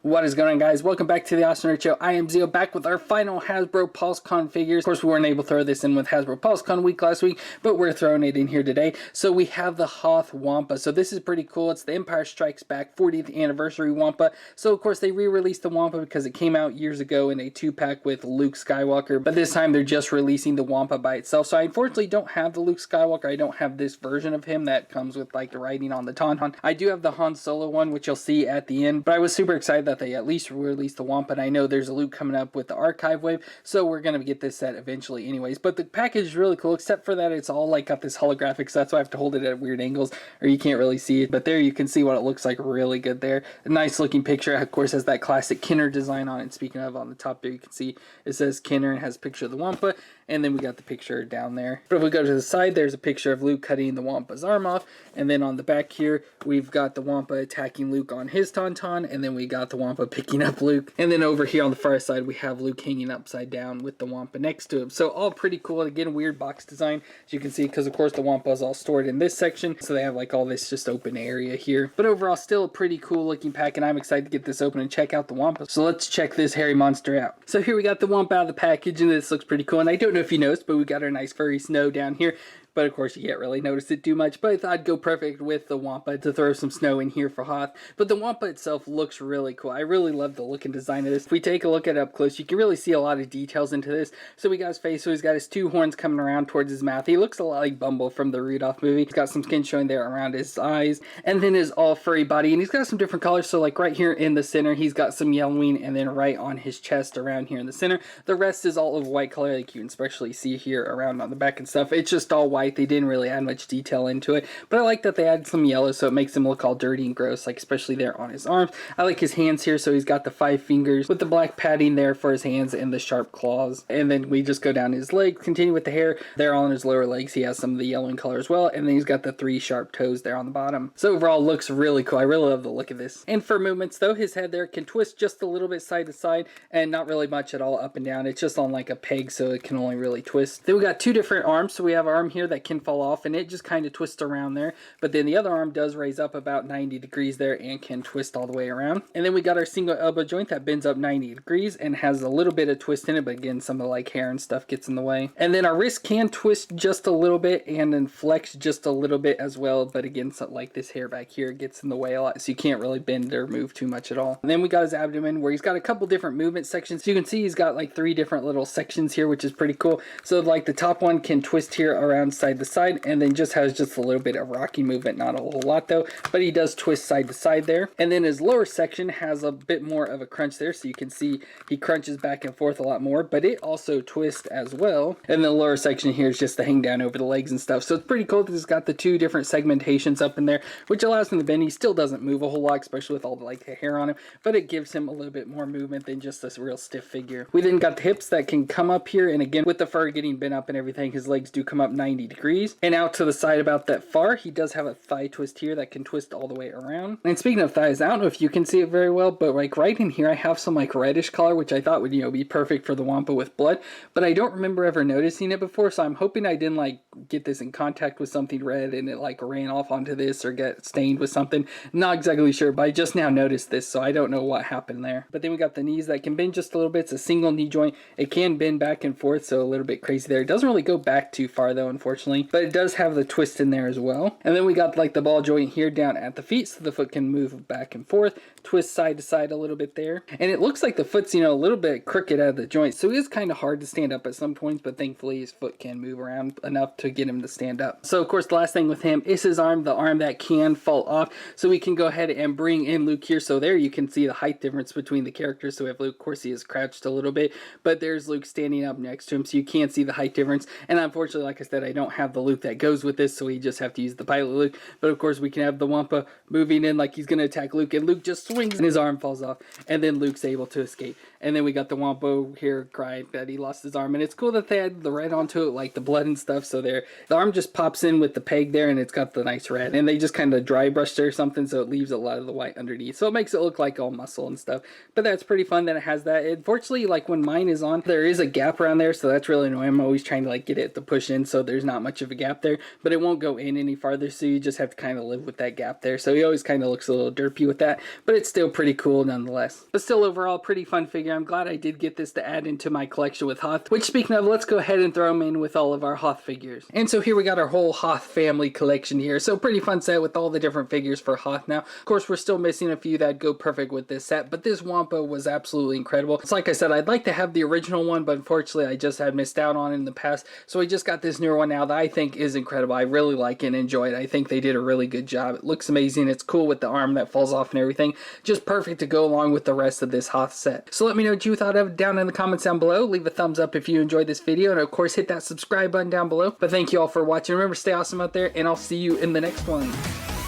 What is going on, guys? Welcome back to the FallenRedZeo. I am Zeo, back with our final Hasbro Pulse Con figures. Of course, we weren't able to throw this in with Hasbro Pulse Con week last week, but we're throwing it in here today. So we have the Hoth Wampa. So this is pretty cool. It's the Empire Strikes Back 40th anniversary Wampa. So of course they re-released the Wampa because it came out years ago in a 2-pack with Luke Skywalker, but this time they're just releasing the Wampa by itself. So I unfortunately don't have the Luke Skywalker. I don't have this version of him that comes with like the writing on the Tauntaun. I do have the Han Solo one, which you'll see at the end, but I was super excited that they at least release the Wampa, and I know there's a Luke coming up with the archive wave, so we're going to get this set eventually anyways. But the package is really cool, except for that it's all like got this holographic, so that's why I have to hold it at weird angles, or you can't really see it. But there you can see what it looks like really good there. A nice looking picture, of course, has that classic Kenner design on it. Speaking of, on the top there you can see it says Kenner and has a picture of the Wampa, and then we got the picture down there. But if we go to the side, there's a picture of Luke cutting the Wampa's arm off, and then on the back here we've got the Wampa attacking Luke on his Tauntaun, and then we got the Wampa picking up Luke. And then over here on the far side, we have Luke hanging upside down with the Wampa next to him. So all pretty cool. Again, weird box design, as you can see, because of course the Wampa is all stored in this section. So they have like all this just open area here. But overall, still a pretty cool looking pack, and I'm excited to get this open and check out the Wampa. So let's check this hairy monster out. So here we got the Wampa out of the package, and this looks pretty cool. And I don't know if you noticed, but we got our nice furry snow down here. But of course you can't really notice it too much, but I thought I'd go perfect with the Wampa to throw some snow in here for Hoth. But the Wampa itself looks really cool. I really love the look and design of this. If we take a look at it up close, you can really see a lot of details into this. So we got his face, so he's got his two horns coming around towards his mouth. He looks a lot like Bumble from the Rudolph movie. He's got some skin showing there around his eyes, and then his all furry body, and he's got some different colors. So like right here in the center, he's got some yellowing, and then right on his chest around here in the center, the rest is all of white color, like you can especially see here around on the back and stuff. It's just all white. They didn't really add much detail into it, but I like that they added some yellow, so it makes him look all dirty and gross, like especially there on his arms. I like his hands here, so he's got the 5 fingers with the black padding there for his hands and the sharp claws. And then we just go down his legs, continue with the hair there on his lower legs. He has some of the yellow in color as well, and then he's got the 3 sharp toes there on the bottom. So overall looks really cool. I really love the look of this. And for movements though, his head there can twist just a little bit side to side, and not really much at all up and down. It's just on like a peg, so it can only really twist. Then we got 2 different arms. So we have an arm here that can fall off, and it just kind of twists around there, but then the other arm does raise up about 90 degrees there and can twist all the way around. And then we got our single elbow joint that bends up 90 degrees and has a little bit of twist in it, but again, some of the like hair and stuff gets in the way. And then our wrist can twist just a little bit and then flex just a little bit as well, but again, so like this hair back here gets in the way a lot, so you can't really bend or move too much at all. And then we got his abdomen, where he's got a couple different movement sections. So you can see he's got like 3 different little sections here, which is pretty cool. So like the top one can twist here around side to side, and then just has just a little bit of rocking movement, not a whole lot though, but he does twist side to side there. And then his lower section has a bit more of a crunch there, so you can see he crunches back and forth a lot more, but it also twists as well. And the lower section here is just to hang down over the legs and stuff. So it's pretty cool that it's got the 2 different segmentations up in there, which allows him to bend. He still doesn't move a whole lot, especially with all the like the hair on him, but it gives him a little bit more movement than just this real stiff figure. We then got the hips that can come up here, and again, with the fur getting bent up and everything, his legs do come up 90 degrees. And out to the side about that far, he does have a thigh twist here that can twist all the way around. And speaking of thighs, I don't know if you can see it very well, but like right in here I have some like reddish color, which I thought would, you know, be perfect for the Wampa with blood, but I don't remember ever noticing it before, so I'm hoping I didn't like get this in contact with something red and it like ran off onto this or get stained with something. Not exactly sure, but I just now noticed this, so I don't know what happened there. But then we got the knees that can bend just a little bit. It's a single knee joint. It can bend back and forth, so a little bit crazy there. It doesn't really go back too far though, unfortunately, but it does have the twist in there as well. And then we got like the ball joint here down at the feet, so the foot can move back and forth, twist side to side a little bit there. And it looks like the foot's, you know, a little bit crooked out of the joint, so it is kind of hard to stand up at some points, but thankfully his foot can move around enough to get him to stand up. So of course the last thing with him is his arm, the arm that can fall off. So we can go ahead and bring in Luke here. So there you can see the height difference between the characters. So we have Luke, of course he is crouched a little bit, but there's Luke standing up next to him, so you can't see the height difference. And unfortunately, like I said, I don't have the Luke that goes with this, so we just have to use the pilot Luke. But of course we can have the Wampa moving in like he's going to attack Luke, and Luke just swings and his arm falls off, and then Luke's able to escape. And then we got the Wampa here crying that he lost his arm, and it's cool that they had the red onto it, like the blood and stuff. So there, the arm just pops in with the peg there, and it's got the nice red, and they just kind of dry brushed it or something, so it leaves a lot of the white underneath, so it makes it look like all muscle and stuff. But that's pretty fun that it has that. Unfortunately, like when mine is on, there is a gap around there, so that's really annoying. I'm always trying to like get it to push in, so there's not much of a gap there, but it won't go in any farther, so you just have to kind of live with that gap there. So he always kind of looks a little derpy with that, but it's still pretty cool nonetheless. But still overall pretty fun figure. I'm glad I did get this to add into my collection with Hoth, which speaking of, let's go ahead and throw them in with all of our Hoth figures. And so here we got our whole Hoth family collection here. So pretty fun set with all the different figures for Hoth now. Of course, we're still missing a few that go perfect with this set, but this Wampa was absolutely incredible. It's like I said, I'd like to have the original one, but unfortunately I just had missed out on it in the past. So I just got this newer one now that I think is incredible. I really like it and enjoy it. I think they did a really good job. It looks amazing. It's cool with the arm that falls off and everything. Just perfect to go along with the rest of this Hoth set. So let me know what you thought of it down in the comments down below. Leave a thumbs up if you enjoyed this video, and of course hit that subscribe button down below. But thank you all for watching. Remember, stay awesome out there, and I'll see you in the next one.